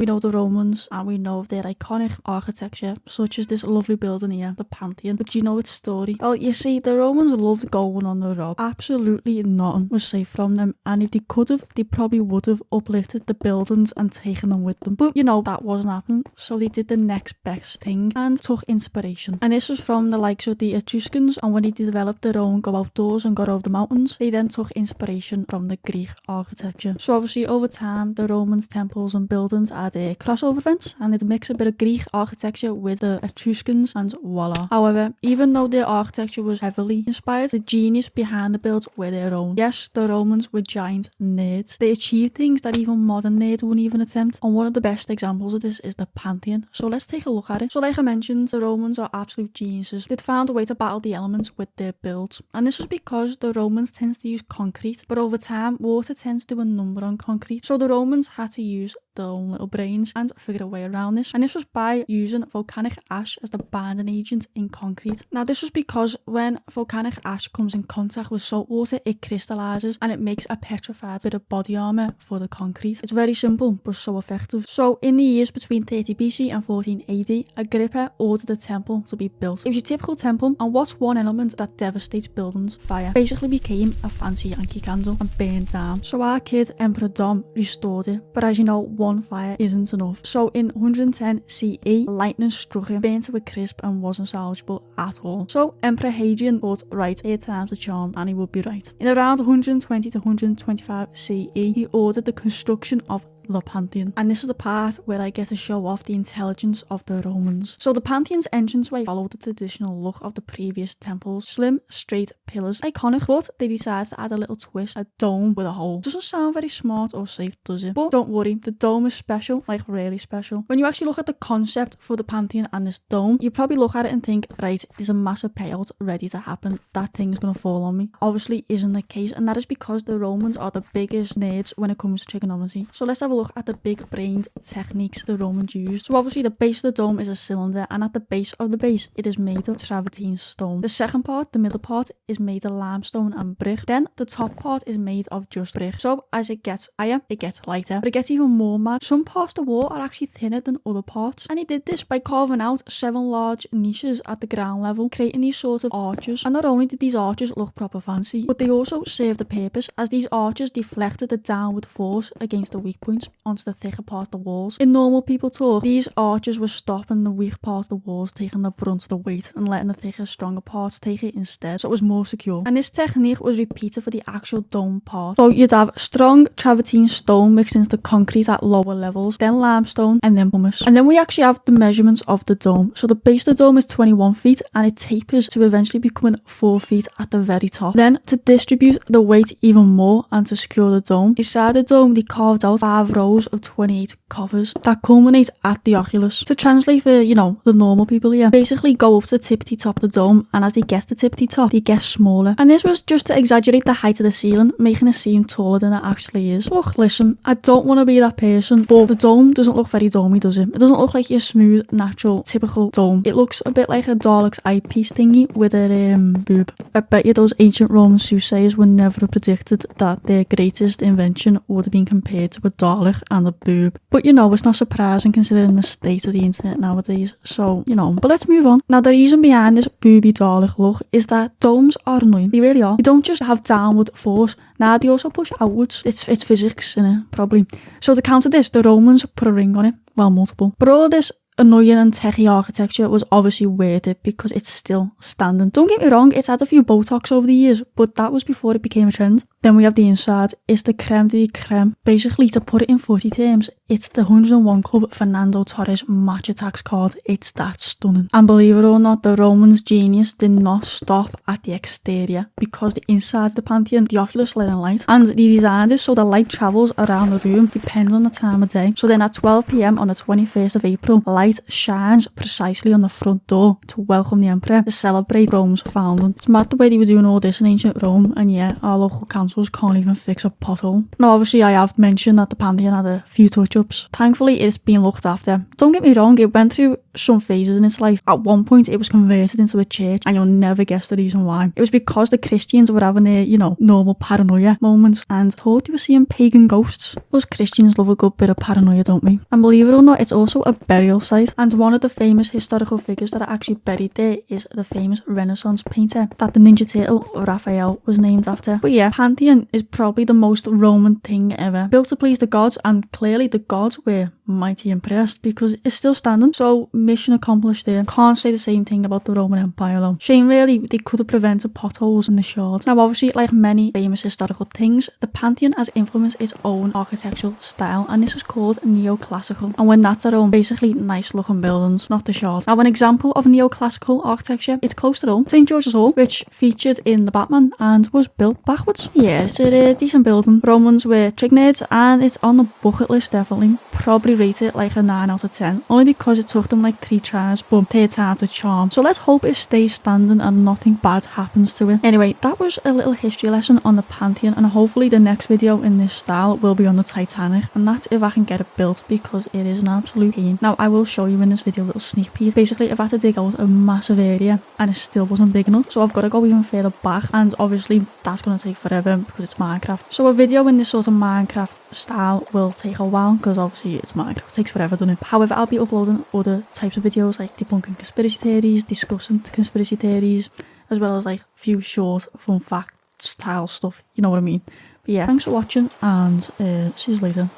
We know the Romans and we know of their iconic architecture, such as this lovely building here, the Pantheon. But do you know its story? Well, you see, the Romans loved going on the rob. Absolutely nothing was safe from them, and if they could have, they probably would have uplifted the buildings and taken them with them. But you know, that wasn't happening, so they did the next best thing and took inspiration. And this was from the likes of the Etruscans, and when they developed their own go outdoors and got over the mountains, they then took inspiration from the Greek architecture. So obviously over time, the Romans' temples and buildings had crossover events, and they'd mix a bit of Greek architecture with the Etruscans, and voila. However, even though their architecture was heavily inspired, the genius behind the builds were their own. Yes, the Romans were giant nerds. They achieved things that even modern nerds wouldn't even attempt, and one of the best examples of this is the Pantheon. So let's take a look at it. So like I mentioned, the Romans are absolute geniuses. They'd found a way to battle the elements with their builds, and this was because the Romans tend to use concrete, but over time water tends to do a number on concrete, so the Romans had to use their own little brains and figure a way around this, and this was by using volcanic ash as the binding agent in concrete. Now this was because when volcanic ash comes in contact with salt water, it crystallizes and it makes a petrified bit of body armor for the concrete. It's very simple but so effective. So in the years between 30 BC and 14 AD, Agrippa ordered a temple to be built. It was a typical temple, and what's one element that devastates buildings? Fire. Basically became a fancy Yankee candle and burned down. So our kid Emperor Dom restored it, but as you know, one fire isn't enough. So in 110 CE, lightning struck him, burnt to a crisp and wasn't salvageable at all. So Emperor Hadrian thought, right, here time's the charm, and he would be right. In around 120 to 125 CE, he ordered the construction of the Pantheon, and this is the part where I get to show off the intelligence of the Romans. So the Pantheon's entranceway followed the traditional look of the previous temples: slim, straight pillars, iconic, but they decided to add a little twist, a dome with a hole. Doesn't sound very smart or safe, does it? But don't worry, the dome is special, like really special. When you actually look at the concept for the Pantheon and this dome, you probably look at it and think, right, there's a massive payout ready to happen, that thing's gonna fall on me. Obviously isn't the case, and that is because the Romans are the biggest nerds when it comes to trigonometry. So let's have a look at the big-brained techniques the Romans used. So obviously the base of the dome is a cylinder, and at the base of the base it is made of travertine stone. The second part, the middle part, is made of limestone and brick. Then the top part is made of just brick. So as it gets higher, it gets lighter, but it gets even more mad. Some parts of the wall are actually thinner than other parts, and he did this by carving out 7 large niches at the ground level, creating these sort of arches. And not only did these arches look proper fancy, but they also served a purpose, as these arches deflected the downward force against the weak points onto the thicker part of the walls. In normal people talk, these arches were stopping the weak part of the walls taking the brunt of the weight and letting the thicker, stronger parts take it instead, so it was more secure. And this technique was repeated for the actual dome part. So you'd have strong travertine stone mixed into the concrete at lower levels, then limestone, and then pumice. And then we actually have the measurements of the dome. So the base of the dome is 21 feet and it tapers to eventually becoming 4 feet at the very top. Then to distribute the weight even more and to secure the dome, inside the dome they carved out 5 rows of 28 coffers that culminate at the oculus. To translate for, the normal people here, basically go up to the tippity top of the dome, and as they get to the tippity top, they get smaller. And this was just to exaggerate the height of the ceiling, making it seem taller than it actually is. Look, listen, I don't want to be that person, but the dome doesn't look very domey, does it? It doesn't look like your smooth, natural, typical dome. It looks a bit like a Dalek's eyepiece thingy with a boob. I bet you those ancient Roman soothsayers would never have predicted that their greatest invention would have been compared to a Dalek and a boob. But it's not surprising considering the state of the internet nowadays. So, but let's move on. Now, the reason behind this booby Dalek look is that domes are annoying. They really are. They don't just have downward force. Now, they also push outwards. It's physics, innit? Probably. So to counter this, the Romans put a ring on it. Well, multiple. But all of this annoying and techie architecture was obviously worth it because it's still standing. Don't get me wrong, it's had a few Botox over the years, but that was before it became a trend. Then we have the inside. It's the creme de la creme. Basically, to put it in footy terms, it's the 101 Club Fernando Torres match attacks card. It's that stunning. And believe it or not, the Romans' genius did not stop at the exterior, because the inside of the Pantheon, the oculus let in light, and they designed it so the light travels around the room depending on the time of day. So then at 12 PM on the 21st of April, light shines precisely on the front door to welcome the emperor to celebrate Rome's founding. It's mad the way they were doing all this in ancient Rome, and yeah, our local councils can't even fix a pothole. Now obviously I have mentioned that the Pantheon had a few touch-ups. Thankfully it's been looked after. Don't get me wrong, it went through some phases in its life. At one point, it was converted into a church, and you'll never guess the reason why. It was because the Christians were having their, normal paranoia moments and thought they were seeing pagan ghosts. Us Christians love a good bit of paranoia, don't we? And believe it or not, it's also a burial site, and one of the famous historical figures that are actually buried there is the famous Renaissance painter that the Ninja Turtle, Raphael, was named after. But yeah, Pantheon is probably the most Roman thing ever. Built to please the gods, and clearly the gods were mighty impressed because it's still standing. So mission accomplished there. Can't say the same thing about the Roman Empire though. Shame really, they could have prevented potholes in the shards. Now obviously, like many famous historical things, the Pantheon has influenced its own architectural style, and this was called neoclassical. And when that's at home, basically nice looking buildings, not the shards. Now an example of neoclassical architecture, it's close to home, St. George's Hall, which featured in the Batman and was built backwards. Yeah, it's a decent building. Romans were trig nerds, and it's on the bucket list definitely. Probably rate it like a 9 out of 10, only because it took them like 3 tries, but third time's the charm. So let's hope it stays standing and nothing bad happens to it. Anyway, that was a little history lesson on the Pantheon, and hopefully the next video in this style will be on the Titanic, and that's if I can get it built, because it is an absolute pain. Now I will show you in this video a little sneak peek. Basically, if I had to dig out a massive area and it still wasn't big enough, so I've got to go even further back, and obviously that's going to take forever because it's Minecraft. So a video in this sort of Minecraft style will take a while because obviously it's Minecraft. It takes forever, doesn't it? However, I'll be uploading other types of videos like debunking conspiracy theories, discussing conspiracy theories, as well as like a few short fun fact style stuff, you know what I mean? But yeah, thanks for watching, and see you later.